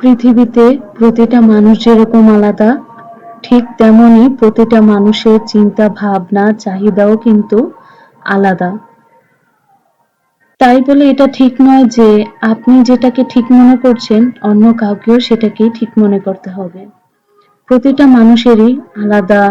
পৃথিবীতে প্রতিটা মানুষ যেরকম আলাদা, ঠিক তেমনই প্রতিটা মানুষের চিন্তা ভাবনা চাহিদাও কিন্তু আলাদা। তাই বলে এটা ঠিক নয় যে আপনি যেটাকে ঠিক মনে করছেন অন্য কাউকেও সেটাকেই ঠিক মনে করতে হবে। প্রতিটা মানুষেরই আলাদা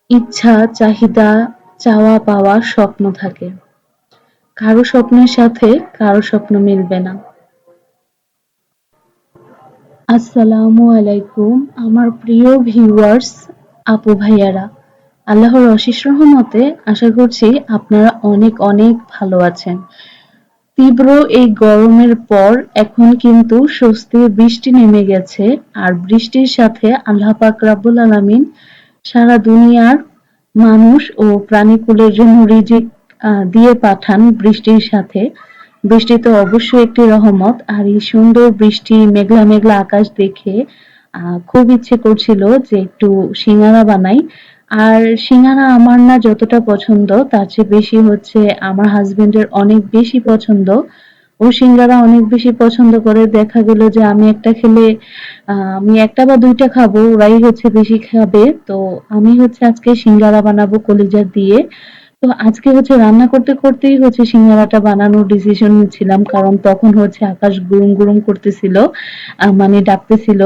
ইচ্ছা, চাহিদা, চাওয়া পাওয়া, স্বপ্ন থাকে। কারো স্বপ্নের সাথে কারো স্বপ্ন মিলবে না। আসসালামু আলাইকুম আমার প্রিয় ভিউয়ার্স, আপু ভাইয়ারা। আল্লাহর অশেষ রহমতে আশা করছি আপনারা অনেক অনেক ভালো আছেন। তীব্র এই গরমের পর এখন কিন্তু স্বস্তির বৃষ্টি নেমে গেছে, আর বৃষ্টির সাথে আল্লাহ পাক রব্বুল আলামিন সারা দুনিয়ার মানুষ ও প্রাণীকুলের জন্য রিজিক দিয়ে পাঠান বৃষ্টির সাথে। বৃষ্টি তো অবশ্যই একটি রহমত, আর এই সুন্দর বৃষ্টি মেঘলা মেঘলা আকাশ দেখে খুব ইচ্ছে করছিল যে একটু সিঙ্গারা বানাই। আর সিঙ্গারা আমার না যতটা পছন্দ তার চেয়ে বেশি হচ্ছে আমার হাজবেন্ডের অনেক বেশি পছন্দ। ও সিঙ্গারা অনেক বেশি পছন্দ করে, দেখা গেল যে আমি একটা খেলে আমি একটা বা দুইটা খাবো, ওরাই হচ্ছে বেশি খাবে। তো আমি হচ্ছে আজকে সিঙ্গারা বানাবো কলিজা দিয়ে। তো আজকে হচ্ছে রান্না করতে করতেই হচ্ছে সিঙ্গারাটা বানানোর ডিসিশন নিচ্ছিলাম, কারণ তখন হচ্ছে আকাশ গুরুম গুরুম করতেছিল, মানে ডাকতেছিল,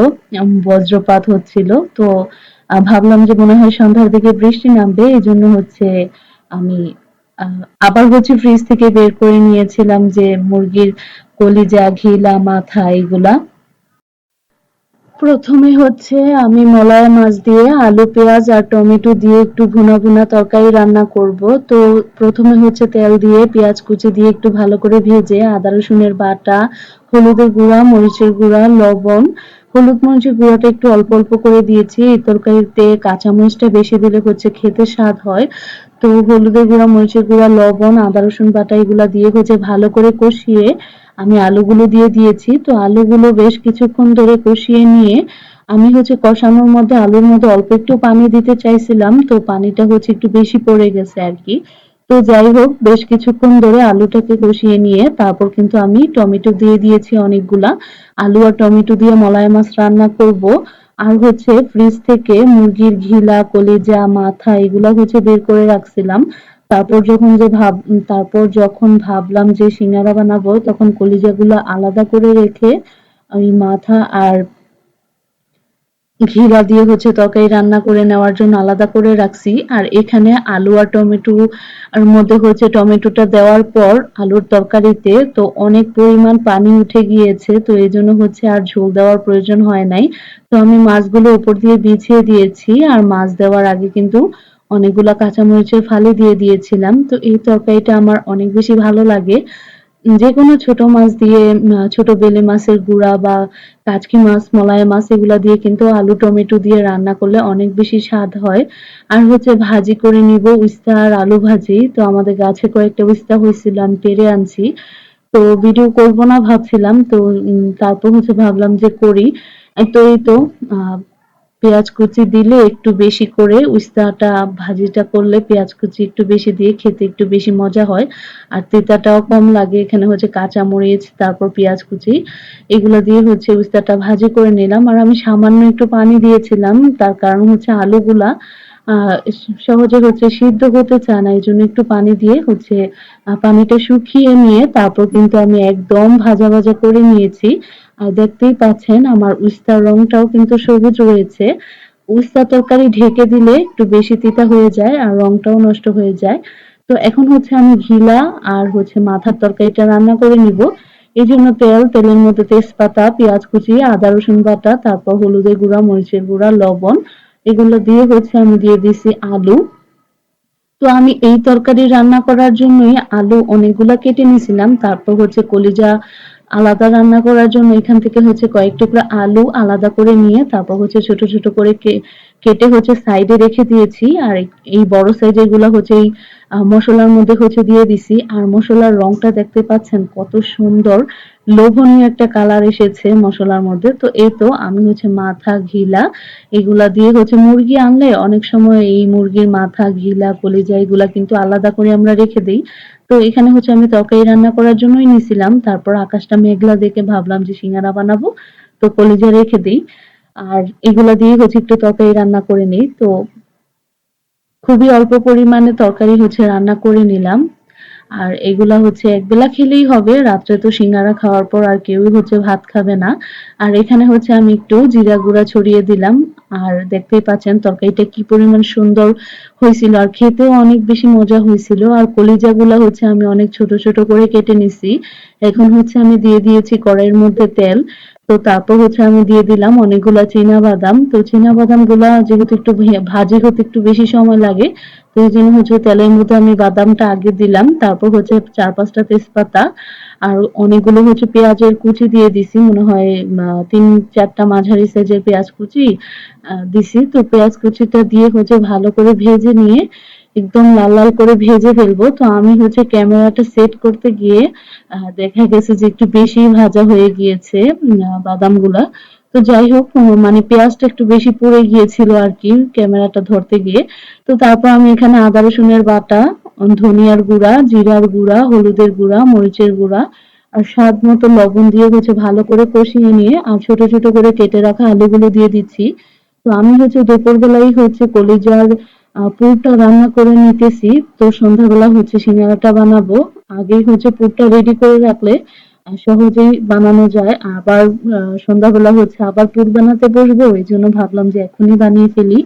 বজ্রপাত হচ্ছিল। তো ভাবলাম যে মনে হয় সন্ধ্যার দিকে বৃষ্টি নামবে, এই জন্য হচ্ছে আমি আবার হচ্ছে ফ্রিজ থেকে বের করে নিয়েছিলাম যে মুরগির কলিজা, ঘিলা, মাথা এগুলা। প্রথমে হচ্ছে আমি মলায়া মাছ দিয়ে আলু, পেঁয়াজ আর টমেটো দিয়ে একটু ভুনা ভুনা তরকারি রান্না করব। তো প্রথমে হচ্ছে তেল দিয়ে পেঁয়াজ কুচি দিয়ে একটু ভালো করে ভেজে আদা রসুনের বাটা, হলুদের গুঁড়া, মরিচের গুঁড়া, লবণ, হলুদ মরিচের গুঁড়াটা একটু অল্প অল্প করে দিয়েছি। এই তরকারিতে কাঁচামরিচটা বেশি দিলে হচ্ছে খেতে স্বাদ হয়। তো হলুদের গুঁড়া, মরিচের গুঁড়া, লবণ, আদা রসুন বাটা এগুলা দিয়ে হচ্ছে ভালো করে কষিয়ে আমি আলুগুলো দিয়ে দিয়েছি। তো আলুগুলো বেশ কিছুক্ষণ ধরে কষিয়ে নিয়ে আমি হচ্ছে কষানোর মধ্যে আলুর মধ্যে অল্প একটু পানি দিতে চাইছিলাম, তো পানিটা হচ্ছে একটু বেশি পড়ে গেছে আর কি। তো যাই হোক, বেশ কিছুক্ষণ ধরে আলুটাকে কষিয়ে নিয়ে তারপর কিন্তু আমি টমেটো দিয়ে দিয়েছি অনেকগুলা। আলু আর টমেটো দিয়ে মলাই মাছ রান্না করব। আর হচ্ছে ফ্রিজ থেকে মুরগির ঘিলা, কলিজা, মাথা এগুলা হচ্ছে বের করে রাখছিলাম। তারপর যখন ভাবলাম যে সিঙ্গারা বানাবো, তখন কলিজাগুলো আলাদা করে রেখে আমি মাথা আর ঘিরা দিয়ে হচ্ছে তরকারি রান্না করে নেওয়ার জন্য আলাদা করে রাখছি। আর এখানে আলু আর টমেটো আর মধ্যে হচ্ছে টমেটোটা দেওয়ার পর আলুর তরকারিতে তো অনেক পরিমাণ পানি উঠে গিয়েছে, তো এই জন্য হচ্ছে আর ঝোল দেওয়ার প্রয়োজন হয় নাই। তো আমি মাছগুলো উপর দিয়ে বিছিয়ে দিয়েছি, আর মাছ দেওয়ার আগে কিন্তু অনেকগুলা কাঁচামরিচের ফালি দিয়ে দিয়েছিলাম। তো এই তরকারিটা আমার অনেক বেশি ভালো লাগে। যেকোনো ছোট মাছ দিয়ে, ছোট বেলে মাছের গুঁড়া বা কাচকি মাছ, মলায়া মাছ এগুলা দিয়ে কিন্তু আলু টমেটো দিয়ে রান্না করলে অনেক বেশি স্বাদ হয়। আর হচ্ছে ভাজি করে নিব উস্তা আর আলু ভাজি। তো আমাদের গাছে কয়েকটা উস্তা হয়েছিল, আমি পেড়ে আনছি। তো ভিডিও করব না ভাবছিলাম, তো তারপর হচ্ছে ভাবলাম যে করি। তো এই তো পেঁয়াজ কুচি দিলে একটু বেশি করে উস্তাটা ভাজিটা করলে পেঁয়াজ কুচি একটু বেশি দিয়ে খেতে একটু বেশি মজা হয়। আর তেতাটাও কম লাগে। এখানে হচ্ছে কাঁচা মরিচ, তারপর পেঁয়াজ কুচি এগুলো দিয়ে হচ্ছে উস্তাটা ভাজি করে নিলাম। আর আমি সামান্য একটু পানি দিয়েছিলাম, তার কারণ হচ্ছে আলুগুলা সহজে হচ্ছে সিদ্ধ হতে চায় না, এই জন্য একটু পানি দিয়ে হচ্ছে পানিটা শুকিয়ে নিয়ে তারপর কিন্তু আমি একদম ভাজা ভাজা করে নিয়েছি। আর দেখতেই পাচ্ছেন আমার উস্তার রংটাও কিন্তু সবুজ রয়েছে। উস্তা তরকারি ঢেকে দিলে একটু বেশি তিতা হয়ে যায় আর রংটাও নষ্ট হয়ে যায়। তো এখন হচ্ছে আমি ঘিলা আর হচ্ছে মাথার তরকারিটা রান্না করে নিব। এই জন্য তেলের মধ্যে তেজপাতা, পেঁয়াজ কুচি, আদা রসুন বাটা, তারপর হলুদের গুঁড়া, মরিচের গুঁড়া, লবণ এগুলো দিয়ে হচ্ছে আমি দিয়ে দিছি আলু। তো আমি এই তরকারি রান্না করার জন্যই আলু অনেকগুলা কেটে নিয়েছিলাম। তারপর হচ্ছে কলিজা আলাদা রান্না করার জন্য এখান থেকে হচ্ছে কয়েক টুকরা আলু আলাদা করে নিয়ে তারপর হচ্ছে ছোট ছোট করে কেটে হচ্ছে সাইডে রেখে দিয়েছি। আর এই বড় সাইজের গুলা হচ্ছে এই মশলার মধ্যে হচ্ছে দিয়ে দিছি। আর মশলার রংটা দেখতে পাচ্ছেন কত সুন্দর, লোভনীয় একটা কালার এসেছে মশলার মধ্যে। তো এই তো আমি হচ্ছে মাথা, ঘিলা এগুলা দিয়ে হচ্ছে মুরগি আনলে অনেক সময় এই মুরগির মাথা, ঘিলা, কলিজা এগুলা কিন্তু আলাদা করে আমরা রেখে দেই। তো এখানে হচ্ছে আমি তরকারি রান্না করার জন্যই নিছিলাম। তারপর আকাশটা মেঘলা দেখে ভাবলাম যে সিঙ্গারা বানাবো। তো কলিজা রেখে দিই। আর এগুলা দিয়ে হচ্ছে একটু তরকারি রান্না করে নেই। তো খুবই অল্প পরিমাণে তরকারি হচ্ছে রান্না করে নিলাম। আর এগুলা হচ্ছে একবেলা খেলেই হবে। রাত্রে তো সিঙ্গারা খাওয়ার পর আর কেউই হচ্ছে ভাত খাবে না। আর এখানে হচ্ছে আমি একটু জিরা গুঁড়া ছড়িয়ে দিলাম। আর দেখতেই পাচ্ছেন তরকারিটা কি পরিমাণ সুন্দর হয়েছিল আর খেতেও অনেক বেশি মজা হয়েছিল। আর কলিজাগুলা হচ্ছে আমি অনেক ছোট, ছোট করে কেটে নিছি। এখন হচ্ছে আমি দিয়ে দিয়েছি কড়াইয়ের মধ্যে তেল। তো তারপর হচ্ছে আমি দিয়ে দিলাম অনেকগুলা চীনাবাদাম। তো চীনাবাদামগুলা যেহেতু একটু ভাজি হতে একটু বেশি সময় লাগে, তো এইজন্য হচ্ছে তেলের মধ্যে আমি বাদামটা আগে দিলাম। তারপর হচ্ছে ৪-৫ টা তেজপাতা আর অনেকগুলো হচ্ছে পেঁয়াজের কুচি দিয়ে দিছি। মনে হয় ৩-৪ টা মাঝারি সাইজের পেঁয়াজ কুচি দিছি। তো পেঁয়াজ কুচিটা দিয়ে হচ্ছে ভালো করে ভেজে নিয়ে একদম লাল, লাল করে ভেজে ফেলবো। তো আমি হচ্ছে ক্যামেরাটা সেট করতে গিয়ে দেখা গেছে যে একটু বেশিই ভাজা হয়ে গিয়েছে বাদামগুলা। তো যাই হোক মানে পেঁয়াজটা একটু বেশি পুড়ে গিয়েছিল আরকি ক্যামেরাটা ধরতে গিয়ে। তো তারপর আমি এখানে আদা রসুনের বাটা, ধনিয়ার গুঁড়া, জিরার গুঁড়া, হলুদের গুঁড়া, মরিচের গুঁড়া আর স্বাদ মতো লবণ দিয়ে হচ্ছে ভালো করে কষিয়ে নিয়ে আর ছোট, ছোট করে কেটে রাখা আলুগুলো দিয়ে দিচ্ছি। তো আমি হচ্ছে দুপুরবেলাই হচ্ছে কলিজার পুরটা রান্না করে নিতেছি। তো সন্ধ্যাবেলা হচ্ছে সিঙ্গারাটা বানাবো। আগেই হচ্ছে পুরটা রেডি করে রাখলে সহজেই বানানো যায়। আবার সন্ধ্যাবেলা হচ্ছে আবার পুর বানাতে বসবো। এজন্য ভাবলাম যে এখনই বানিয়ে ফেলি।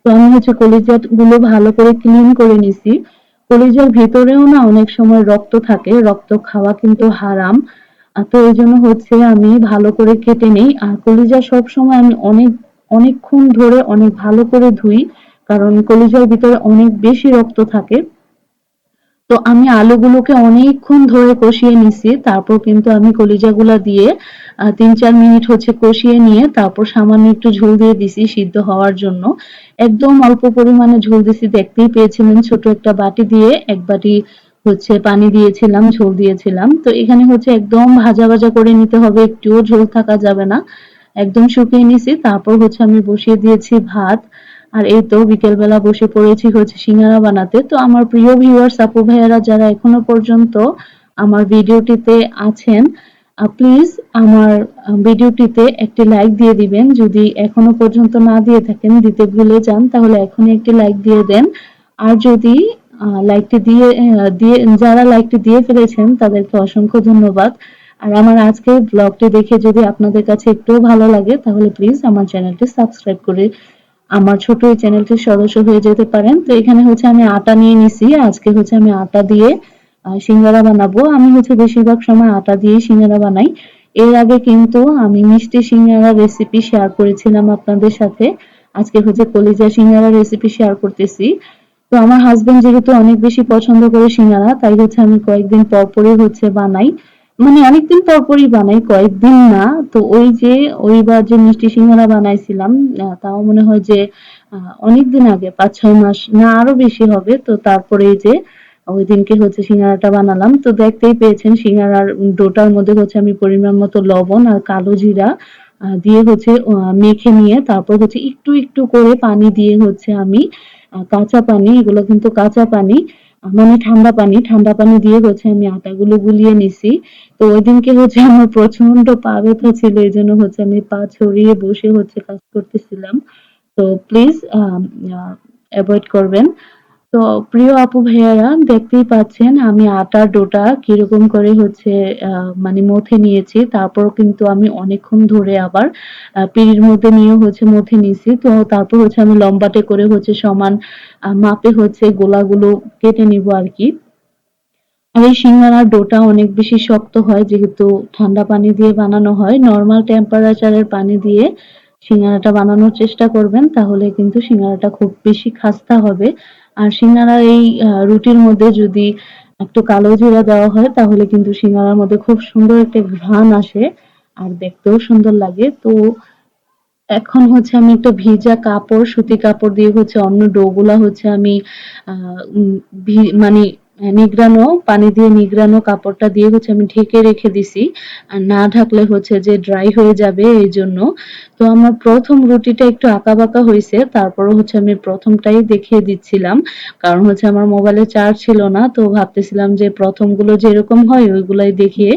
তো আমি হচ্ছে কলিজাগুলো ভালো করে ক্লিন করে নিছি। কলিজার ভেতরেও না অনেক সময় রক্ত থাকে। রক্ত খাওয়া কিন্তু হারাম। তো এইজন্য হচ্ছে আমি ভালো করে কেটে নেই। আর কলিজা সবসময় আমি অনেকক্ষণ ধরে অনেক ভালো করে ধুই। কারণ কলিজার ভিতরে অনেক বেশি রক্ত থাকে। তো আমি আলুগুলোকে অনেকক্ষণ ধরে কষিয়ে নিছি। তারপর কিন্তু আমি কলিজাগুলা দিয়ে ৩-৪ মিনিট হচ্ছে কষিয়ে নিয়ে তারপর সামান্য একটু ঝোল দিয়ে দিছি সিদ্ধ হওয়ার জন্য। একদম অল্প পরিমাণে ঝোল দিছি। দেখতেই পেয়েছিলেন ছোট একটা বাটি দিয়ে ১ বাটি হচ্ছে পানি দিয়েছিলাম, ঝোল দিয়েছিলাম। তো এখানে হচ্ছে একদম ভাজা, ভাজা করে নিতে হবে। একটুও ঝোল থাকা যাবে না। একদম শুকিয়ে নিছি। তারপর হচ্ছে আমি বসিয়ে দিয়েছি ভাত। আর এই তো বিকেলবেলা বসে পড়েছি হচ্ছে সিঙ্গারা বানাতে। তো আমার প্রিয় ভিউয়ার্স আপু ভাইয়ারা যারা এখনো পর্যন্ত আমার ভিডিওটিতে আছেন, প্লিজ আমার ভিডিওটিতে একটি লাইক দিয়ে দিবেন। যদি এখনো পর্যন্ত না দিয়ে থাকেন, দিতে ভুলে যান তাহলে এখনই একটি লাইক দিয়ে দেন। আর যদি লাইকটি দিয়ে যারা লাইকটি দিয়ে ফেলেছেন তাদেরকে অসংখ্য ধন্যবাদ। আর আমার আজকের ব্লগটি দেখে যদি আপনাদের কাছে একটুও ভালো লাগে তাহলে প্লিজ আমার চ্যানেলটি সাবস্ক্রাইব করে আমার ছোট এই চ্যানেলটির সদস্য হয়ে যেতে পারেন। তো এখানে হচ্ছে আমি আটা নিয়ে নিছি। আজকে হচ্ছে আমি আটা দিয়ে সিঙ্গারা বানাবো। আমি হচ্ছে বেশিরভাগ সময় আটা দিয়েই সিঙ্গারা বানাই। এর আগে কিন্তু আমি মিষ্টি সিঙ্গারার রেসিপি শেয়ার করেছিলাম আপনাদের সাথে। আজকে হচ্ছে কলিজা সিঙ্গারার রেসিপি শেয়ার করতেছি। তো আমার হাসব্যান্ড যেহেতু অনেক বেশি পছন্দ করে সিঙ্গারা, তাই হচ্ছে আমি কয়েকদিন পর পরই হচ্ছে বানাই। মানে অনেকদিন পর পরই বানাই, কয়েকদিন না। তো ওই যে ওইবার যে মিষ্টি সিঙ্গারা বানাইছিলাম, তাও মনে হয় যে অনেকদিন আগে ৫-৬ মাস না আরো বেশি হবে। তো তারপরে এই যে ওইদিনকে হচ্ছে সিঙ্গারাটা বানালাম। তো দেখতেই পেয়েছেন সিঙ্গারার ডোটার মধ্যে হচ্ছে আমি পরিমাণ মতো লবণ আর কালো জিরা দিয়ে হচ্ছে মেখে নিয়ে তারপর হচ্ছে একটু, একটু করে পানি দিয়ে হচ্ছে আমি কাঁচা পানি, এগুলো কিন্তু কাঁচা পানি মানে ঠান্ডা পানি দিয়ে হচ্ছে আমি আটাগুলো গুলিয়ে নিছি। তো ওইদিনকে হচ্ছে আমার প্রচন্ড পা ব্যথা ছিল। এজন্য হচ্ছে আমি পা ছড়িয়ে বসে হচ্ছে কাজ করতেছিলাম। তো প্লিজ এভয়েড করবেন। তো প্রিয় আপু ভাইয়ারা দেখতেই পাচ্ছেন আমি আটার ডোটা কিরকম করে হচ্ছে মানে মথে নিয়েছি। তারপরও কিন্তু আমি অনেকক্ষণ ধরে আবার পিঁড়ির মধ্যে নিয়ে হচ্ছে মথে নিছি। তো তারপর হচ্ছে আমি লম্বাটে করে হচ্ছে সমান মাপে হচ্ছে গোলাগুলো কেটে নিবো আরকি। আর এই সিঙ্গারার ডোটা অনেক বেশি শক্ত হয় যেহেতু ঠান্ডা পানি দিয়ে বানানো হয়। নরমাল টেম্পারেচারের পানি দিয়ে সিঙ্গারাটা বানানোর চেষ্টা করবেন তাহলে কিন্তু সিঙ্গারাটা খুব বেশি খাস্তা হবে। আর সিঙ্গারার এই রুটির মধ্যে যদি একটু কালো জিরা দেওয়া হয় তাহলে কিন্তু সিঙ্গারার মধ্যে খুব সুন্দর একটা ঘ্রাণ আসে আর দেখতেও সুন্দর লাগে। তো এখন হচ্ছে আমি একটা ভিজা কাপড়, সুতি কাপড় দিয়ে হচ্ছে অন্য ডো গুলা হচ্ছে আমি আ উম মানে নিংড়ানো পানি দিয়ে নিংড়ানো কাপড়টা দিয়ে হচ্ছে আমি ঢেকে রেখে দিছি। আর না ঢাকলে হচ্ছে যে ড্রাই হয়ে যাবে এইজন্য। তো আমার ১ম রুটিটা একটু আঁকাবাঁকা হইছে। তারপরও হচ্ছে আমি ১ম টাই দেখিয়ে দিচ্ছিলাম। কারণ হচ্ছে আমার মোবাইলে চার্জ ছিল না। তো ভাবতেছিলাম যে ১ম গুলো যেরকম হয় ওইগুলাই দেখিয়ে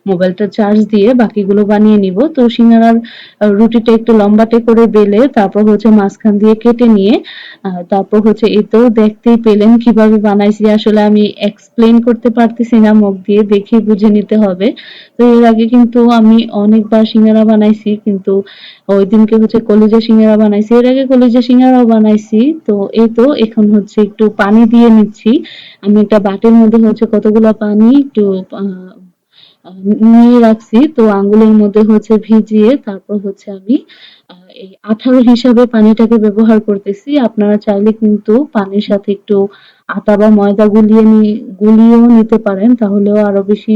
মোবাইলটা চার্জ দিয়ে বাকিগুলো বানিয়ে নিব। তো সিঙ্গারার রুটিটা একটু লম্বাটে করে বেলে তারপর হচ্ছে মাঝখান দিয়ে কেটে নিয়ে তারপর হচ্ছে এই তো দেখতেই পেলেন কিভাবে বানাইছি। আসলে আমি এক্সপ্লেইন করতে পারতেছি না, মুখ দিয়ে দেখেই বুঝে নিতে হবে। তো এর আগে কিন্তু আমি অনেকবার সিঙ্গারা বানাইছি, কিন্তু ওইদিনকে হচ্ছে কলিজা সিঙ্গারা বানাইছি। এর আগে কলিজা সিঙ্গারাও বানাইছি। তো এই তো এখন হচ্ছে একটু পানি দিয়ে নিচ্ছি। আমি একটা বাটির মধ্যে হচ্ছে কতগুলা পানি একটু আ আ নিয়ে রাখছি। তো আঙ্গুলের মধ্যে হচ্ছে ভিজিয়ে তারপর হচ্ছে আমি এই আঠালো হিসাবে পানিটাকে ব্যবহার করতেছি। আপনারা চাইলে কিন্তু পানির সাথে একটু আটা বা ময়দা গুলিয়েও নিতে পারেন। তাহলেও আরো বেশি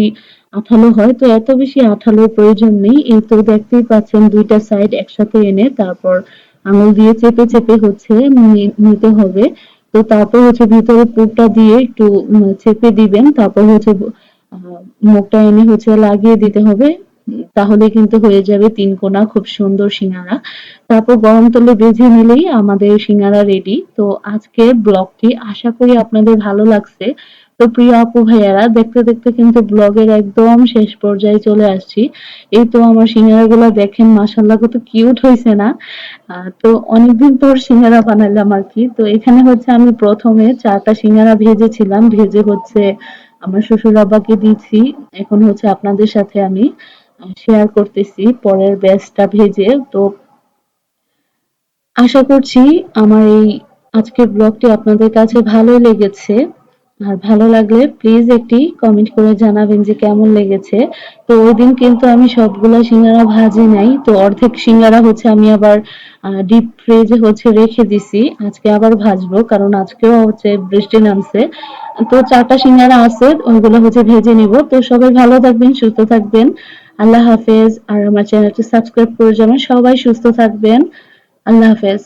আঠালো হয়। তো এত বেশি আঠালোর প্রয়োজন নেই। এই তো দেখতেই পাচ্ছেন ২ টা সাইড একসাথে এনে তারপর আঙুল দিয়ে চেপে, চেপে হচ্ছে নিতে হবে। তো তারপর হচ্ছে ভিতরে পুরটা দিয়ে একটু চেপে দিবেন। তারপর হচ্ছে আ মুখটা এনে হচ্ছে লাগিয়ে দিতে হবে। তাহলে কিন্তু হয়ে যাবে ৩ কোনা খুব সুন্দর সিঙ্গারা। তারপর গরম তেলে ভেজে নিলেই আমাদের সিঙ্গারা রেডি। তো আজকের ব্লগটি আশা করি আপনাদের ভালো লাগছে। তো প্রিয় আপু ভাইয়ারা দেখতে, দেখতে কিন্তু ব্লগের একদম শেষ পর্যায়ে চলে আসছি। এই তো আমার সিঙ্গারাগুলা দেখেন মাশাআল্লাহ কত কিউট হইছে না? তো অনেকদিন পর সিঙ্গারা বানাইলাম আরকি। তো এখানে হচ্ছে আমি ১ম এ ৪ টা সিঙ্গারা ভেজেছিলাম। ভেজে হচ্ছে আমার শ্বশুর আব্বাকে দিয়েছি। এখন হচ্ছে আপনাদের সাথে আমি শেয়ার করতেছি পরের ব্যাচটা ভেজে। তো আশা করছি আমার এই আজকের ব্লগটি আপনাদের কাছে ভালোই লেগেছে। আর ভালো লাগলে প্লিজ একটি কমেন্ট করে জানাবেন যে কেমন লেগেছে। তো ওইদিন কিন্তু আমি সবগুলা সিঙ্গারা ভাজি নাই। তো অর্ধেক সিঙ্গারা হচ্ছে আমি আবার ডিপ ফ্রিজে হচ্ছে রেখে দিছি। আজকে আবার ভাজবো কারণ আজকেও হচ্ছে বৃষ্টি নামছে। তো ৪ টা সিঙ্গারা আছে ওইগুলো হচ্ছে ভেজে নিব। তো সবাই ভালো থাকবেন, সুস্থ থাকবেন। আল্লাহ হাফেজ। আর আমার চ্যানেলটি সাবস্ক্রাইব করে যাবেন। সবাই সুস্থ থাকবেন। আল্লাহ হাফেজ।